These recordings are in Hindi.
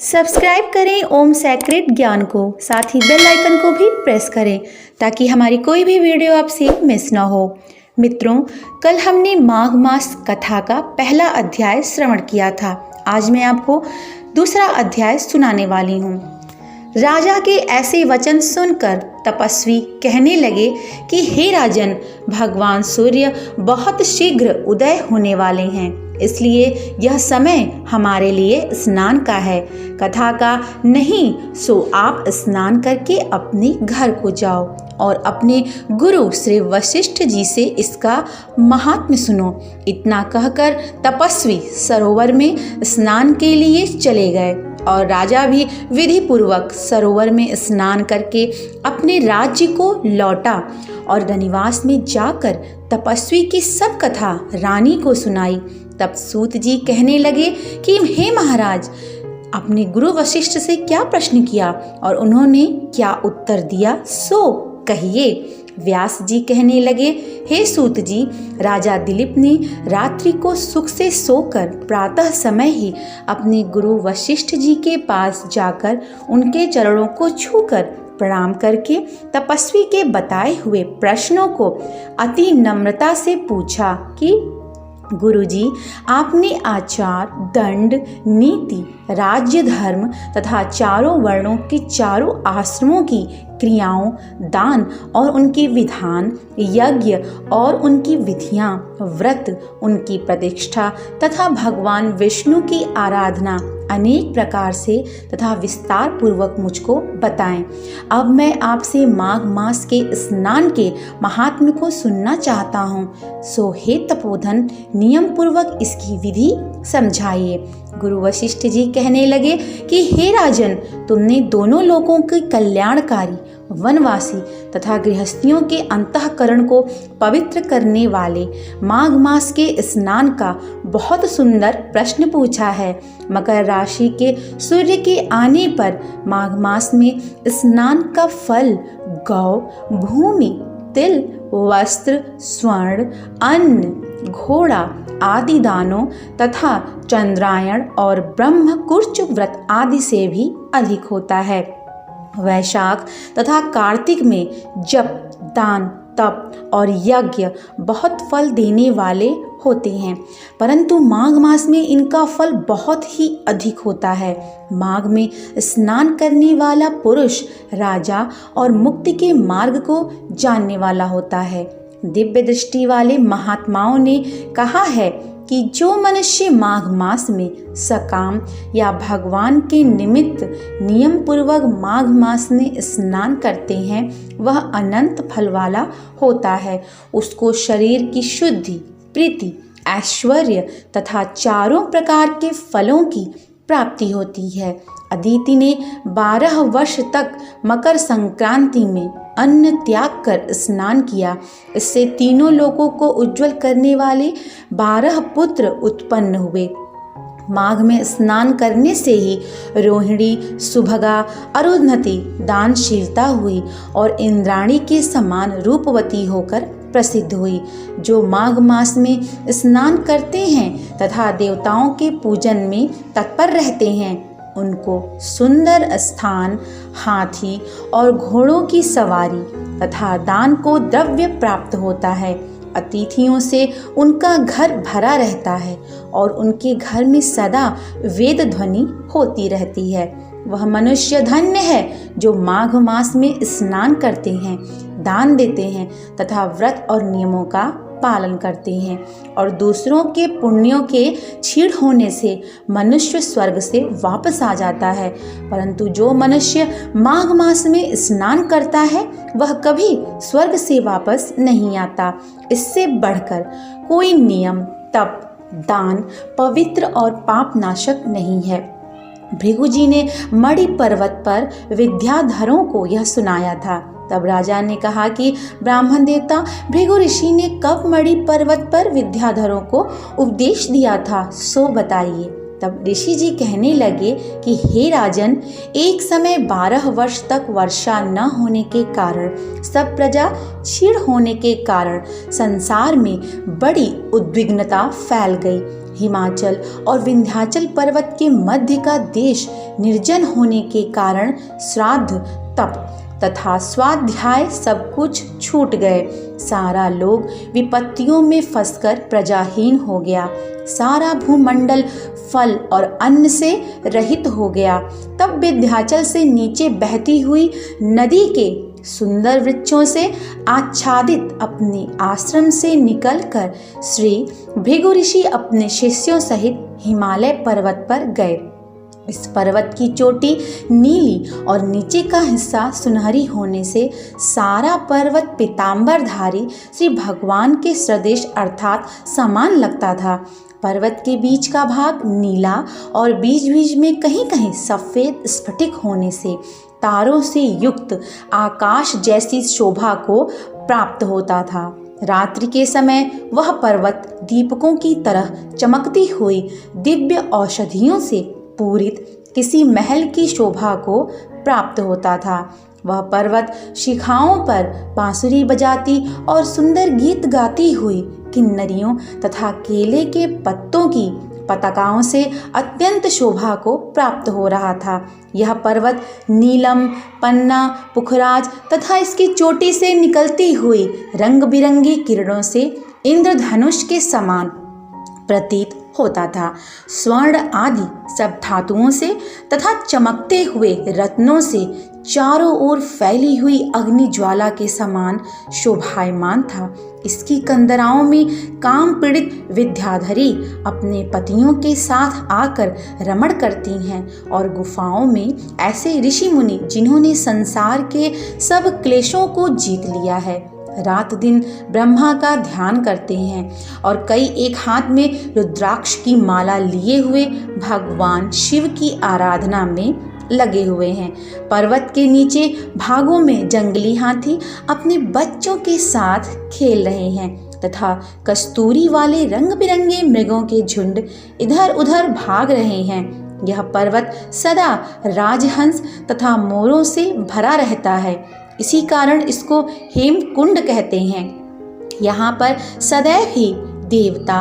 सब्सक्राइब करें ओम सेक्रेट ज्ञान को, साथ ही बेल आइकन को भी प्रेस करें ताकि हमारी कोई भी वीडियो आपसे मिस ना हो। मित्रों, कल हमने माघ मास कथा का पहला अध्याय श्रवण किया था। आज मैं आपको दूसरा अध्याय सुनाने वाली हूँ। राजा के ऐसे वचन सुनकर तपस्वी कहने लगे कि हे राजन, भगवान सूर्य बहुत शीघ्र उदय होने वाले हैं, इसलिए यह समय हमारे लिए स्नान का है। कथा का नहीं सो आप स्नान करके अपने घर को जाओ और अपने गुरु श्री वशिष्ठ जी से इसका महात्म्य सुनो। इतना कहकर तपस्वी सरोवर में स्नान के लिए चले गए और राजा भी विधि पूर्वक सरोवर में स्नान करके अपने राज्य को लौटा और धनिवास में जाकर तपस्वी की सब कथा रानी को सुनाई। तब सूत जी कहने लगे कि हे महाराज, अपने गुरु वशिष्ठ से क्या प्रश्न किया और उन्होंने क्या उत्तर दिया, सो कहिए। व्यास जी कहने लगे, हे सूत जी, राजा दिलीप ने रात्रि को सुख से सोकर प्रातः समय ही अपने गुरु वशिष्ठ जी के पास जाकर उनके चरणों को छूकर प्रणाम करके तपस्वी के बताए हुए प्रश्नों को अति नम्रता से पूछा कि गुरुजी, आपने आचार, दंड, नीति, राज्य, धर्म तथा चारों वर्णों की चारों आश्रमों की क्रियाओं, दान और उनके विधान, यज्ञ और उनकी विधियां, व्रत, उनकी प्रतिष्ठा तथा भगवान विष्णु की आराधना अनेक प्रकार से तथा विस्तार पूर्वक मुझको बताएं। अब मैं आपसे माघ मास के स्नान के महात्म्य को सुनना चाहता हूँ, सो हे तपोधन, नियम पूर्वक इसकी विधि समझाइए। गुरु वशिष्ठ जी कहने लगे कि हे राजन, तुमने दोनों लोगों के कल्याणकारी, वनवासी तथा गृहस्थियों के अंतःकरण को पवित्र करने वाले माघ मास के स्नान का बहुत सुंदर प्रश्न पूछा है। मकर राशि के सूर्य के आने पर माघ मास में स्नान का फल गौ, भूमि, तिल, वस्त्र, स्वर्ण, अन्न, घोड़ा आदि दानों तथा चंद्रायण और ब्रह्मकुर्च व्रत आदि से भी अधिक होता है। वैशाख तथा कार्तिक में जप, दान, तप और यज्ञ बहुत फल देने वाले होते हैं, परंतु माघ मास में इनका फल बहुत ही अधिक होता है। माघ में स्नान करने वाला पुरुष राजा और मुक्ति के मार्ग को जानने वाला होता है। दिव्य दृष्टि वाले महात्माओं ने कहा है कि जो मनुष्य माघ मास में सकाम या भगवान के निमित्त नियम पूर्वक माघ मास में स्नान करते हैं, वह अनंत फल वाला होता है। उसको शरीर की शुद्धि, प्रीति, ऐश्वर्य तथा चारों प्रकार के फलों की प्राप्ति होती है। अदिति ने 12 वर्ष तक मकर संक्रांति में अन्न त्याग कर स्नान किया। इससे तीनों लोगों को उज्जवल करने वाले 12 पुत्र उत्पन्न हुए। माघ में स्नान करने से ही रोहिणी, सुभगा, अरुंधति दानशीलता हुई और इंद्राणी के समान रूपवती होकर प्रसिद्ध हुई। जो माघ मास में स्नान करते हैं तथा देवताओं के पूजन में तत्पर रहते हैं, उनको सुंदर स्थान, हाथी और घोड़ों की सवारी तथा दान को द्रव्य प्राप्त होता है। अतिथियों से उनका घर भरा रहता है और उनके घर में सदा वेद ध्वनि होती रहती है। वह मनुष्य धन्य है जो माघ मास में स्नान करते हैं, दान देते हैं तथा व्रत और नियमों का पालन करते हैं और दूसरों के पुण्यों के क्षीण होने से मनुष्य स्वर्ग से वापस आ जाता है। परंतु जो मनुष्य माघ मास में स्नान करता है, वह कभी स्वर्ग से वापस नहीं आता। इससे बढ़कर कोई नियम, तप, दान पवित्र और पाप नाशक नहीं है। भृगु जी ने मणि पर्वत पर विद्याधरों को यह सुनाया था। तब राजा ने कहा कि ब्राह्मण देवता भृगु ऋषि ने कब मणि पर्वत पर विद्याधरों को उपदेश दिया था, सो बताइए। तब ऋषि जी कहने लगे कि हे राजन, एक समय 12 वर्ष तक वर्षा न होने के कारण, सब प्रजा क्षीण होने के कारण संसार में बड़ी उद्विग्नता फैल गई। हिमाचल और विंध्याचल पर्वत के मध्य का देश निर्जन होने के कारण श्राद्ध, तप तथा स्वाध्याय सब कुछ छूट गए। सारा लोग विपत्तियों में फंसकर प्रजाहीन हो गया। सारा भूमंडल फल और अन्न से रहित हो गया। तब विंध्याचल से नीचे बहती हुई नदी के सुंदर वृक्षों से आच्छादित अपने आश्रम से निकलकर श्री भृगु ऋषि अपने शिष्यों सहित हिमालय पर्वत पर गए। इस पर्वत की चोटी नीली और नीचे का हिस्सा सुनहरी होने से सारा पर्वत पीतांबरधारी श्री भगवान के सदृश अर्थात समान लगता था। पर्वत के बीच का भाग नीला और बीच बीच में कहीं कहीं सफ़ेद स्फटिक होने से तारों से युक्त आकाश जैसी शोभा को प्राप्त होता था। रात्रि के समय वह पर्वत दीपकों की तरह चमकती हुई दिव्य औषधियों से पूरित किसी महल की शोभा को प्राप्त होता था। वह पर्वत शिखाओं पर बांसुरी बजाती और सुंदर गीत गाती हुई किन्नरियों तथा केले के पत्तों की पताकाओं से अत्यंत शोभा को प्राप्त हो रहा था। यह पर्वत नीलम, पन्ना, पुखराज तथा इसकी चोटी से निकलती हुई रंग बिरंगी किरणों से इंद्रधनुष के समान प्रतीत होता था। स्वर्ण आदि सब धातुओं से तथा चमकते हुए रत्नों से चारों ओर फैली हुई अग्नि ज्वाला के समान शोभायमान था। इसकी कंदराओं में काम पीड़ित विद्याधरी अपने पतियों के साथ आकर रमण करती हैं और गुफाओं में ऐसे ऋषि मुनि जिन्होंने संसार के सब क्लेशों को जीत लिया है रात दिन ब्रह्मा का ध्यान करते हैं और कई एक हाथ में रुद्राक्ष की माला लिए हुए भगवान शिव की आराधना में लगे हुए हैं। पर्वत के नीचे भागों में जंगली हाथी अपने बच्चों के साथ खेल रहे हैं तथा कस्तूरी वाले रंग बिरंगे मृगों के झुंड इधर उधर भाग रहे हैं। यह पर्वत सदा राजहंस तथा मोरों से भरा रहता है। इसी कारण इसको हेमकुंड कहते हैं। यहाँ पर सदैव ही देवता,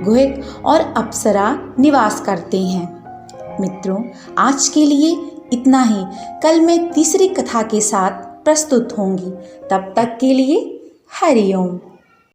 गुहिक और अप्सरा निवास करते हैं। मित्रों, आज के लिए इतना ही। कल मैं तीसरी कथा के साथ प्रस्तुत होंगी। तब तक के लिए हरि ओम।